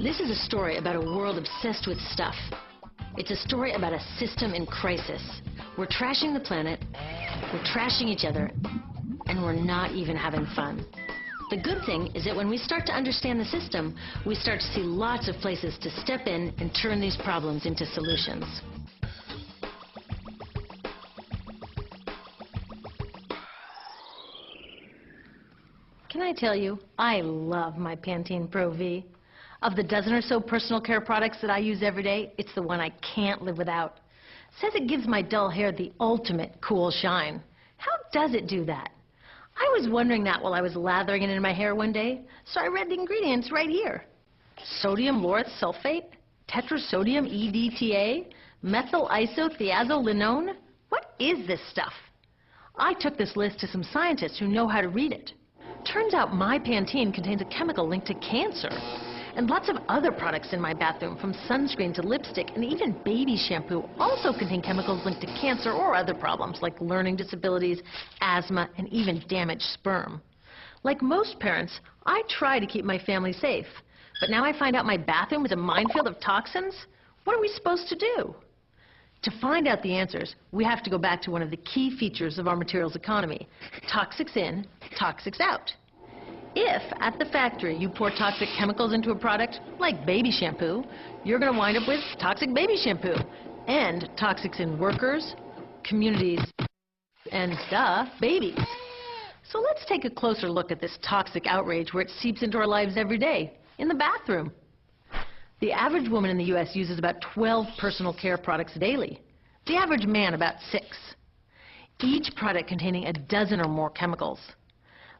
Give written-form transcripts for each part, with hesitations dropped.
This is a story about a world obsessed with stuff. It's a story about a system in crisis. We're trashing the planet, we're trashing each other, and we're not even having fun. The good thing is that when we start to understand the system, we start to see lots of places to step in and turn these problems into solutions. Can I tell you, I love my Pantene Pro V. Of the dozen or so personal care products that I use every day, it's the one I can't live without. Says it gives my dull hair the ultimate cool shine. How does it do that? I was wondering that while I was lathering it in my hair one day, so I read the ingredients right here. Sodium lauryl sulfate, tetrasodium EDTA, methyl isothiazolinone. What is this stuff? I took this list to some scientists who know how to read it. Turns out my Pantene contains a chemical linked to cancer. And lots of other products in my bathroom, from sunscreen to lipstick and even baby shampoo, also contain chemicals linked to cancer or other problems like learning disabilities, asthma, and even damaged sperm. Like most parents, I try to keep my family safe. But now I find out my bathroom is a minefield of toxins? What are we supposed to do? To find out the answers, we have to go back to one of the key features of our materials economy: toxics in, toxics out. If, at the factory, you pour toxic chemicals into a product, like baby shampoo, you're going to wind up with toxic baby shampoo, and toxics in workers, communities, and, babies. So let's take a closer look at this toxic outrage where it seeps into our lives every day, in the bathroom. The average woman in the U.S. uses about 12 personal care products daily. The average man about 6. Each product containing a dozen or more chemicals.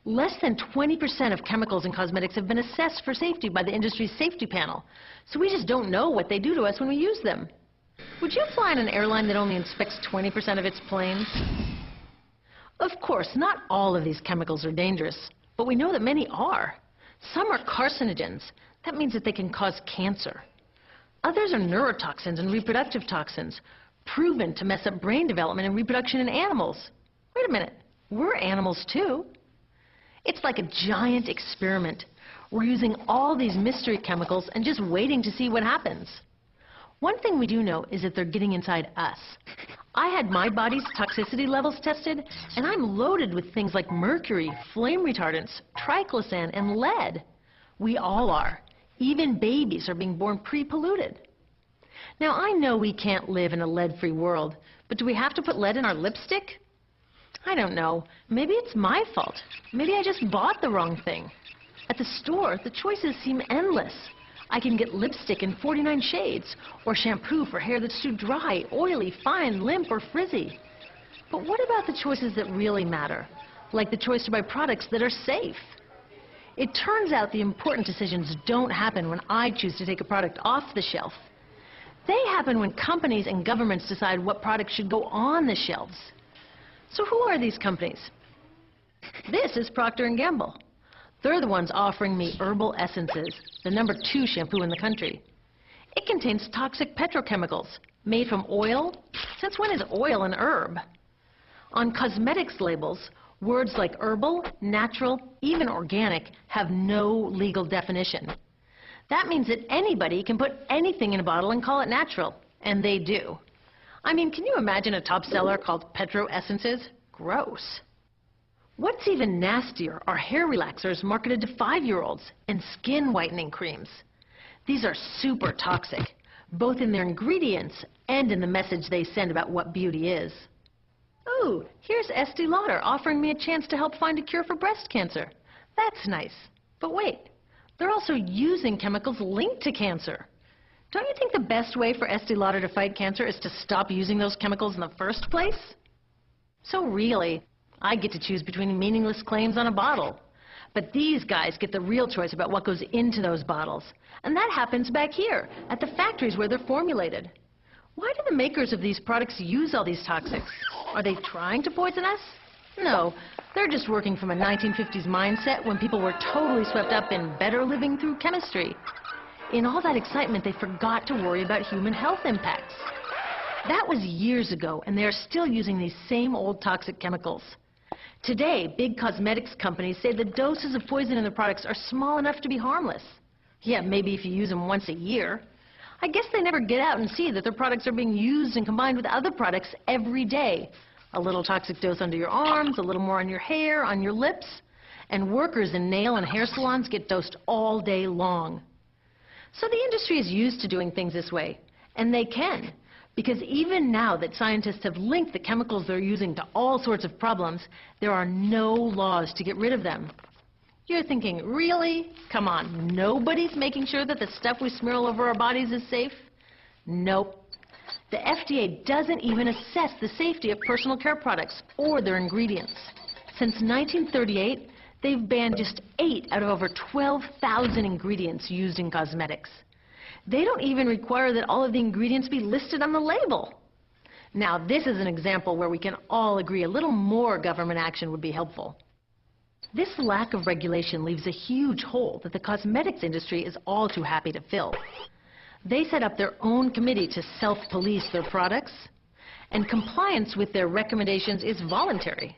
Less than 20% of chemicals in cosmetics have been assessed for safety by the industry's safety panel, so we just don't know what they do to us when we use them. Would you fly on an airline that only inspects 20% of its planes? Of course, not all of these chemicals are dangerous, but we know that many are. Some are carcinogens. That means that they can cause cancer. Others are neurotoxins and reproductive toxins, proven to mess up brain development and reproduction in animals. Wait a minute, we're animals too. It's like a giant experiment. We're using all these mystery chemicals and just waiting to see what happens. One thing we do know is that they're getting inside us. I had my body's toxicity levels tested, and I'm loaded with things like mercury, flame retardants, triclosan, and lead. We all are. Even babies are being born pre-polluted. Now, I know we can't live in a lead-free world, but do we have to put lead in our lipstick? I don't know. Maybe it's my fault. Maybe I just bought the wrong thing. At the store, the choices seem endless. I can get lipstick in 49 shades, or shampoo for hair that's too dry, oily, fine, limp, or frizzy. But what about the choices that really matter? Like the choice to buy products that are safe? It turns out the important decisions don't happen when I choose to take a product off the shelf. They happen when companies and governments decide what products should go on the shelves. So who are these companies? This is Procter & Gamble. They're the ones offering me Herbal Essences, the #2 shampoo in the country. It contains toxic petrochemicals made from oil. Since when is oil an herb? On cosmetics labels, words like herbal, natural, even organic have no legal definition. That means that anybody can put anything in a bottle and call it natural, and they do. I mean, can you imagine a top seller called Petro Essences? Gross. What's even nastier are hair relaxers marketed to 5-year-olds and skin whitening creams. These are super toxic, both in their ingredients and in the message they send about what beauty is. Ooh, here's Estee Lauder offering me a chance to help find a cure for breast cancer. That's nice. But wait, they're also using chemicals linked to cancer. Don't you think the best way for Estee Lauder to fight cancer is to stop using those chemicals in the first place? So really, I get to choose between meaningless claims on a bottle. But these guys get the real choice about what goes into those bottles. And that happens back here, at the factories where they're formulated. Why do the makers of these products use all these toxics? Are they trying to poison us? No, they're just working from a 1950s mindset when people were totally swept up in better living through chemistry. In all that excitement, they forgot to worry about human health impacts. That was years ago, and they are still using these same old toxic chemicals. Today, big cosmetics companies say the doses of poison in their products are small enough to be harmless. Yeah, maybe if you use them once a year. I guess they never get out and see that their products are being used and combined with other products every day. A little toxic dose under your arms, a little more on your hair, on your lips. And workers in nail and hair salons get dosed all day long. So the industry is used to doing things this way. And they can. Because even now that scientists have linked the chemicals they're using to all sorts of problems, there are no laws to get rid of them. You're thinking, really? Come on, nobody's making sure that the stuff we smear all over our bodies is safe? Nope. The FDA doesn't even assess the safety of personal care products or their ingredients. Since 1938, they've banned just 8 out of over 12,000 ingredients used in cosmetics. They don't even require that all of the ingredients be listed on the label. Now, this is an example where we can all agree a little more government action would be helpful. This lack of regulation leaves a huge hole that the cosmetics industry is all too happy to fill. They set up their own committee to self-police their products, and compliance with their recommendations is voluntary.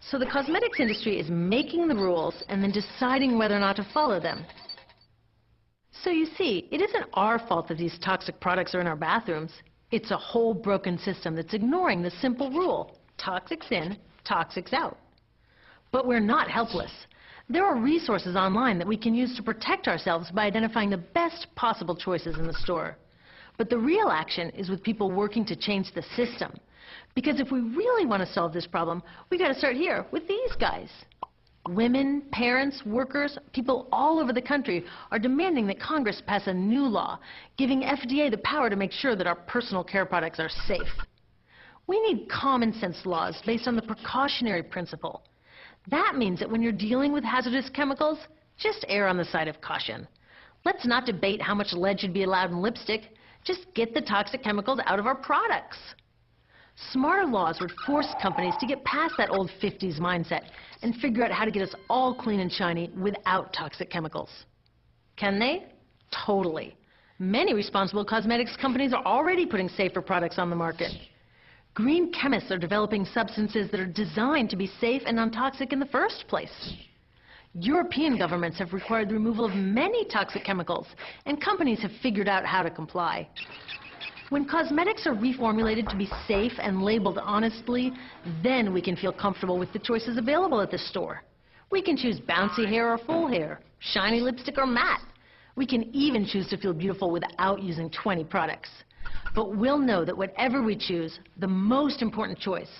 So the cosmetics industry is making the rules and then deciding whether or not to follow them. So you see, it isn't our fault that these toxic products are in our bathrooms. It's a whole broken system that's ignoring the simple rule: toxics in, toxics out. But we're not helpless. There are resources online that we can use to protect ourselves by identifying the best possible choices in the store. But the real action is with people working to change the system. Because if we really want to solve this problem, we got to start here with these guys. Women, parents, workers, people all over the country are demanding that Congress pass a new law, giving FDA the power to make sure that our personal care products are safe. We need common sense laws based on the precautionary principle. That means that when you're dealing with hazardous chemicals, just err on the side of caution. Let's not debate how much lead should be allowed in lipstick. Just get the toxic chemicals out of our products. Smarter laws would force companies to get past that old 50s mindset and figure out how to get us all clean and shiny without toxic chemicals. Can they? Totally. Many responsible cosmetics companies are already putting safer products on the market. Green chemists are developing substances that are designed to be safe and non-toxic in the first place. European governments have required the removal of many toxic chemicals, and companies have figured out how to comply. When cosmetics are reformulated to be safe and labeled honestly, then we can feel comfortable with the choices available at the store. We can choose bouncy hair or full hair, shiny lipstick or matte. We can even choose to feel beautiful without using 20 products. But we'll know that whatever we choose, the most important choice,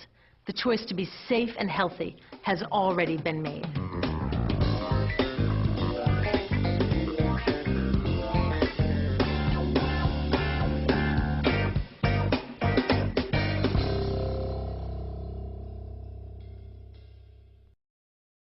the choice to be safe and healthy, has already been made.